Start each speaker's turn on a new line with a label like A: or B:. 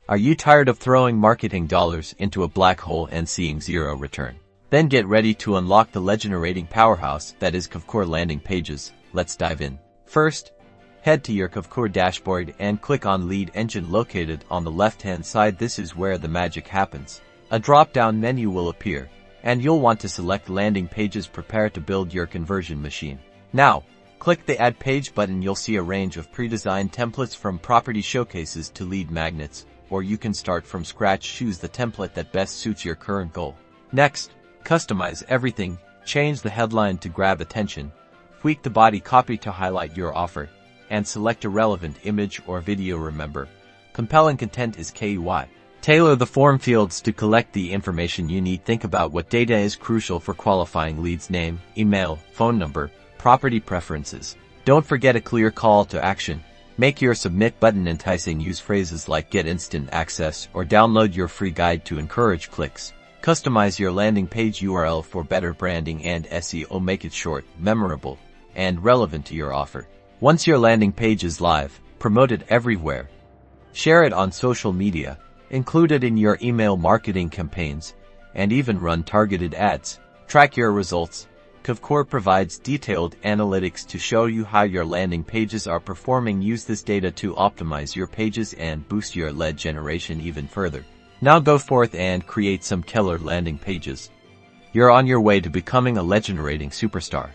A: Are you tired of throwing marketing dollars into a black hole and seeing zero return? Then get ready to unlock the legend-generating powerhouse that is Kvcore Landing Pages. Let's dive in. First, head to your Kvcore dashboard and click on Lead Engine located on the left-hand side. This is where the magic happens. A drop-down menu will appear, and you'll want to select Landing Pages. Prepare to build your conversion machine. Now, click the Add Page button. You'll see a range of pre-designed templates from property showcases to lead magnets, or you can start from scratch. Choose the template that best suits your current goal. Next, customize everything. Change the headline to grab attention, tweak the body copy to highlight your offer, and select a relevant image or video. Remember, compelling content is key. Tailor the form fields to collect the information you need. Think about what data is crucial for qualifying leads: name, email, phone number, property preferences. Don't forget a clear call to action. Make your submit button enticing. Use phrases like get instant access or download your free guide to encourage clicks. Customize your landing page URL for better branding and SEO. Make it short, memorable, and relevant to your offer. Once your landing page is live, promote it everywhere. Share it on social media, include it in your email marketing campaigns, and even run targeted ads. Track your results. Kvcore provides detailed analytics to show you how your landing pages are performing. Use this data to optimize your pages and boost your lead generation even further. Now go forth and create some killer landing pages. You're on your way to becoming a legend-generating superstar.